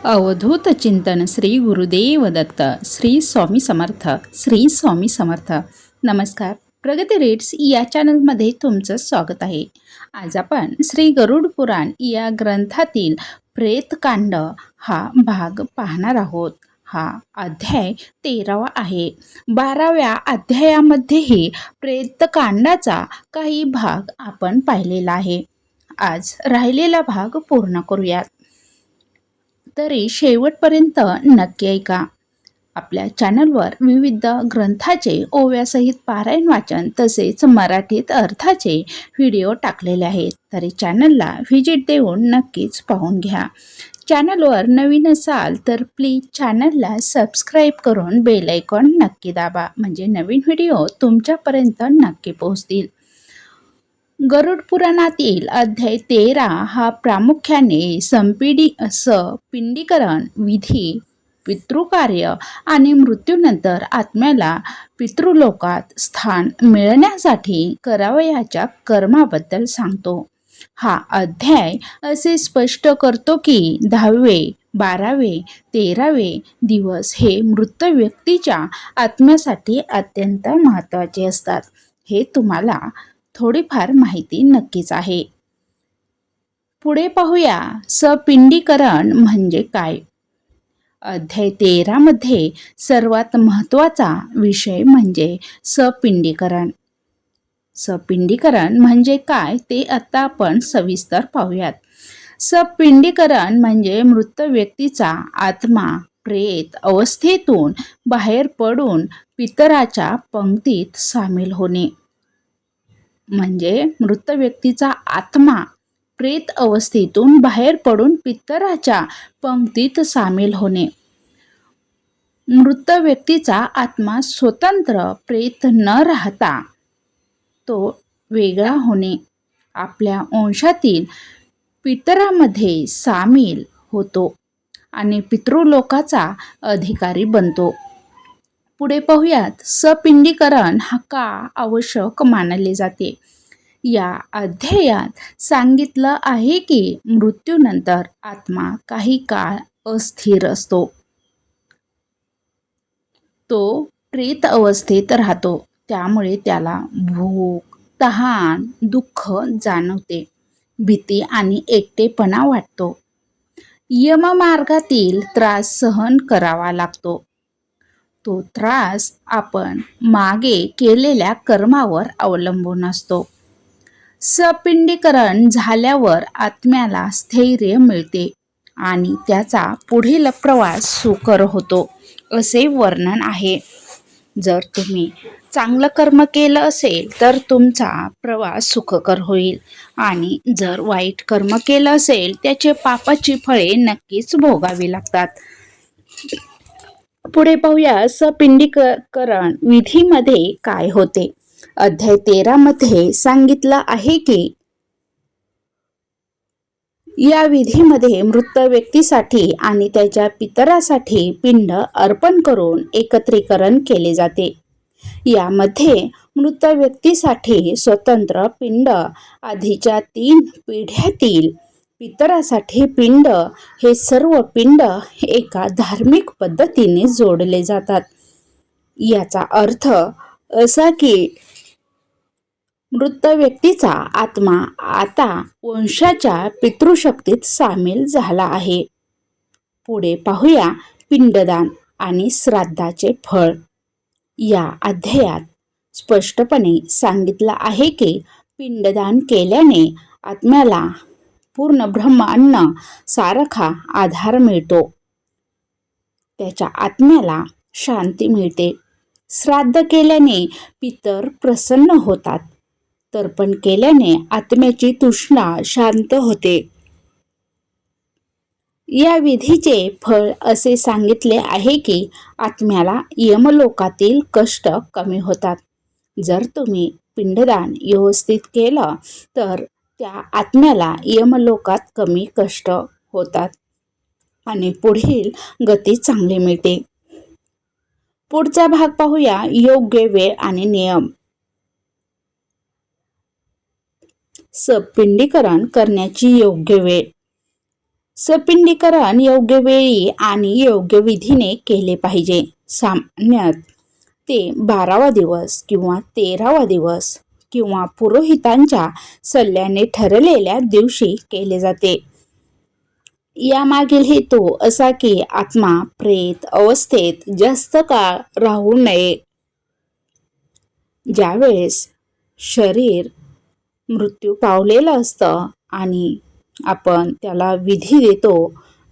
अवधूत चिंतन श्री गुरुदेव दत्त श्री स्वामी समर्थ श्री स्वामी समर्थ. नमस्कार. प्रगती रीड्स या चॅनलमध्ये तुमचं स्वागत आहे. आज आपण श्री गरुड पुराण या ग्रंथातील प्रेतकांड हा भाग पाहणार आहोत. हा अध्याय 13वा आहे. 12व्या अध्यायामध्येही प्रेतकांडाचा काही भाग आपण पाहिलेला आहे. आज राहिलेला भाग पूर्ण करूयात. तरी शेवटपर्यंत नक्की ऐका. आपल्या चॅनलवर विविध ग्रंथाचे ओव्यासहित पारायण वाचन तसेच मराठीत अर्थाचे व्हिडिओ टाकलेले आहेत. तरी चॅनलला व्हिजिट देऊन नक्कीच पाहून घ्या. चॅनलवर नवीन असाल तर प्लीज चॅनलला सबस्क्राईब करून बेल आयकॉन नक्की दाबा, म्हणजे नवीन व्हिडिओ तुमच्यापर्यंत नक्की पोहोचतील. गरुड पुराणातील अध्याय 13 हा प्रामुख्याने पिंडीकरण विधी, पितृकार्य आणि मृत्यूनंतर आत्म्याला पितृलोकात स्थान मिळण्यासाठी करावयाच्या कर्माबद्दल सांगतो. हा अध्याय असे स्पष्ट करतो की 10वे, 12वे, 13वे दिवस हे मृत व्यक्तीच्या आत्म्यासाठी अत्यंत महत्त्वाचे असतात. हे तुम्हाला थोडीफार माहिती नक्कीच आहे. पुढे पाहूया सपिंडीकरण म्हणजे काय. अध्याय 13 मध्ये सर्वात महत्त्वाचा विषय म्हणजे सपिंडीकरण. सपिंडीकरण म्हणजे काय ते आता आपण सविस्तर पाहूयात. सपिंडीकरण म्हणजे मृत व्यक्तीचा आत्मा प्रेत अवस्थेतून बाहेर पडून पितराच्या पंक्तीत सामील होणे. म्हणजे मृत व्यक्तीचा आत्मा प्रेत अवस्थेतून बाहेर पडून पितराच्या पंक्तीत सामील होणे. मृत व्यक्तीचा आत्मा स्वतंत्र प्रेत न राहता तो वेगळा होणे, आपल्या वंशातील पितरामध्ये सामील होतो आणि पितृलोकाचा अधिकारी बनतो. पुढे पाहूयात सपिंडीकरण हा का आवश्यक मानले जाते. या अध्यायात सांगितलं आहे की मृत्यूनंतर आत्मा काही काळ अस्थिर असतो. तो प्रेत अवस्थेत राहतो, त्यामुळे त्याला भूक, तहान, दुःख जाणवते, भीती आणि एकटेपणा वाटतो. यममार्गातील त्रास सहन करावा लागतो. तो त्रास आपण मागे केलेल्या कर्मावर अवलंबून असतो. सपिंडीकरण झाल्यावर आत्म्याला स्थैर्य मिळते आणि त्याचा पुढील प्रवास सुकर होतो, असे वर्णन आहे. जर तुम्ही चांगलं कर्म केलं असेल तर तुमचा प्रवास सुखकर होईल आणि जर वाईट कर्म केलं असेल त्याचे पापाची फळे नक्कीच भोगावी लागतात. पुढे पाहूया सपिंडीकरण विधीमध्ये काय होते. अध्याय 13 मध्ये सांगितलं आहे की या विधीमध्ये मृत व्यक्तीसाठी आणि त्याच्या पितरासाठी पिंड अर्पण करून एकत्रीकरण केले जाते. यामध्ये मृत व्यक्तीसाठी स्वतंत्र पिंड, आधीच्या 3 पिढ्यातील पितरासाठी पिंड, हे सर्व पिंड एका धार्मिक पद्धतीने जोडले जातात. याचा अर्थ असा की मृत व्यक्तीचा आत्मा आता वंशाच्या पितृशक्तीत सामील झाला आहे. पुढे पाहूया पिंडदान आणि श्राद्धाचे फळ. या अध्यायात स्पष्टपणे सांगितलं आहे की पिंडदान केल्याने आत्म्याला पूर्ण ब्रह्म अन्न सारखा आधार मिळतो, त्याच्या आत्म्याला शांती मिळते. श्राद्ध केल्याने पितर प्रसन्न होतात. तर्पण केल्याने आत्म्याची तृष्णा शांत होते. या विधीचे फळ असे सांगितले आहे की आत्म्याला यमलोकातील कष्ट कमी होतात. जर तुम्ही पिंडदान व्यवस्थित केलं तर त्या आत्म्याला यमलोकात कमी कष्ट होतात आणि पुढील गती चांगली मिळते. पुढचा भाग पाहूया योग्य वेळ आणि नियम. सपिंडीकरण करण्याची योग्य वेळ. सपिंडीकरण योग्य वेळी आणि योग्य विधीने केले पाहिजे. सामान्यत ते 12वा दिवस किंवा 13वा दिवस किंवा पुरोहितांच्या सल्ल्याने ठरलेल्या दिवशी केले जाते. यामागील हेतू असा की आत्मा प्रेत अवस्थेत जास्त काळ राहू नये. ज्यावेळेस शरीर मृत्यू पावलेलं असतं आणि आपण त्याला विधी देतो,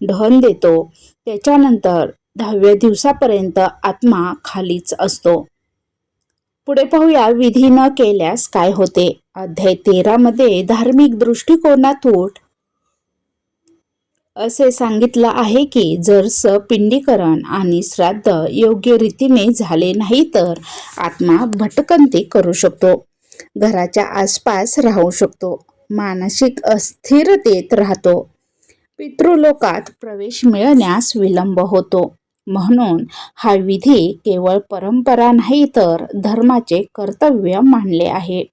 दहन देतो, त्याच्यानंतर 10व्या दिवसापर्यंत आत्मा खालीच असतो. पुढे पाहूया विधी न केल्यास काय होते. अध्याय 13 मध्ये धार्मिक दृष्टिकोनातून असे सांगितलं आहे की जर सपिंडीकरण आणि श्राद्ध योग्य रीतीने झाले नाही तर आत्मा भटकंती करू शकतो, घराच्या आसपास राहू शकतो, मानसिक अस्थिरतेत राहतो, पितृलोकात प्रवेश मिळण्यास विलंब होतो. म्हणून हा विधी केवळ परंपरा नाही तर धर्माचे कर्तव्य मानले आहे.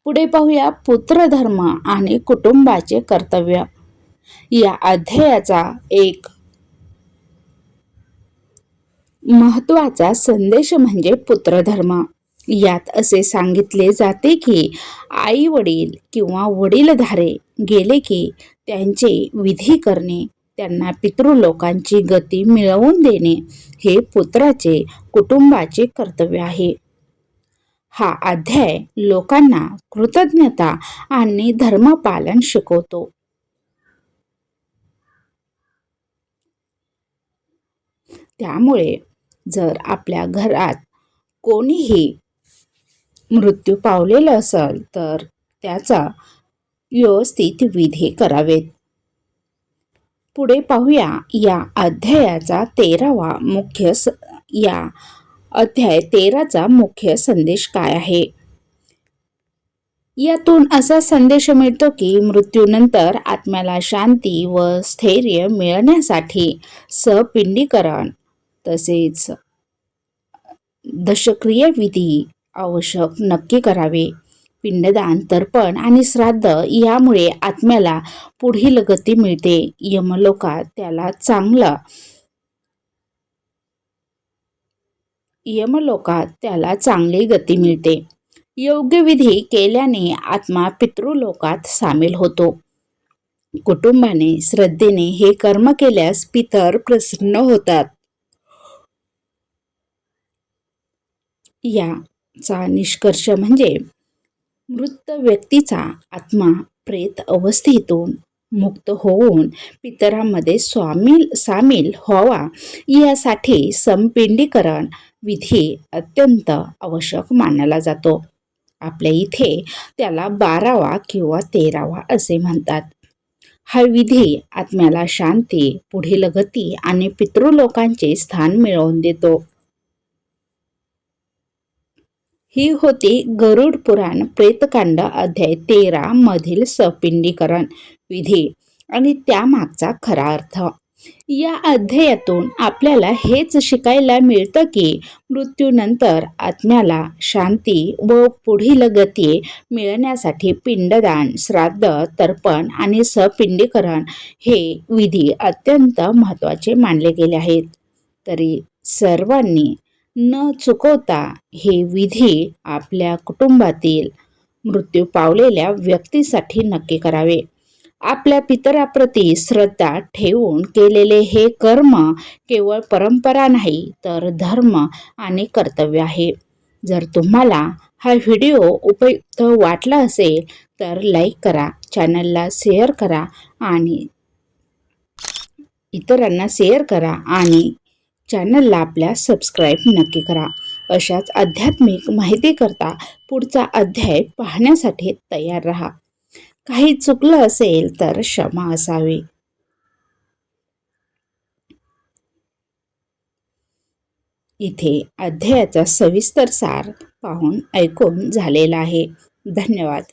पुढे पाहूया पुत्रधर्म आणि कुटुंबाचे कर्तव्य. या अध्यायाचा एक महत्त्वाचा संदेश म्हणजे पुत्रधर्म. यात असे सांगितले जाते की आई वडील किंवा वडीलधारे गेले की त्यांचे विधी करणे, त्यांना पितृलोकांची गती मिळवून देणे हे पुत्राचे कुटुंबाचे कर्तव्य आहे. हा अध्याय लोकांना कृतज्ञता आणि धर्मपालन शिकवतो. त्यामुळे जर आपल्या घरात कोणीही मृत्यू पावलेला असेल तर त्याचा व्यवस्थित विधी करावेत. पुढे पाहूया या अध्यायाचा 13वा मुख्य या अध्याय 13चा मुख्य संदेश काय आहे. यातून असा संदेश मिळतो की मृत्यूनंतर आत्म्याला शांती व स्थैर्य मिळण्यासाठी सपिंडीकरण तसेच दशक्रिया विधी आवश्यक नक्की करावे. पिंडदान, तर्पण आणि श्राद्ध यामुळे आत्म्याला पुढील गती मिळते. यमलोकात त्याला चांगली गती मिळते. योग्य विधी केल्याने आत्मा पितृलोकात सामील होतो. कुटुंबाने श्रद्धेने हे कर्म केल्यास पितर प्रसन्न होतात. याचा निष्कर्ष म्हणजे मृत व्यक्तीचा आत्मा प्रेत अवस्थेतून मुक्त होऊन पितरांमध्ये सामील व्हावा यासाठी संपिंडीकरण विधी अत्यंत आवश्यक मानला जातो. आपल्या इथे त्याला 12वा किंवा 13वा असे म्हणतात. हा विधी आत्म्याला शांती, पुढील गती आणि पितृलोकांचे स्थान मिळवून देतो. ही होती गरुड पुराण प्रेतकांड अध्याय 13 मधील सपिंडीकरण विधी आणि त्यामागचा खरा अर्थ. या अध्यायातून आपल्याला हेच शिकायला मिळतं की मृत्यूनंतर आत्म्याला शांती व पुढील गती मिळण्यासाठी पिंडदान, श्राद्ध, तर्पण आणि सपिंडीकरण हे विधी अत्यंत महत्त्वाचे मानले गेले आहेत. तरी सर्वांनी न चुकवता हे विधी आपल्या कुटुंबातील मृत्यू पावलेल्या व्यक्तीसाठी नक्की करावे. आपल्या पितराप्रती श्रद्धा ठेवून केलेले हे कर्म केवळ परंपरा नाही तर धर्म आणि कर्तव्य आहे. जर तुम्हाला हा व्हिडिओ उपयुक्त वाटला असेल तर लाईक करा, चॅनलला शेअर करा आणि इतरांना शेअर करा आणि चॅनलला आपल्या सबस्क्राईब नक्की करा. अशाच आध्यात्मिक माहिती करता पुढचा अध्याय पाहण्यासाठी तयार राहा. काही चुकलं असेल तर क्षमा असावी. इथे अध्यायाचा सविस्तर सार पाहून ऐकून झालेला आहे. धन्यवाद.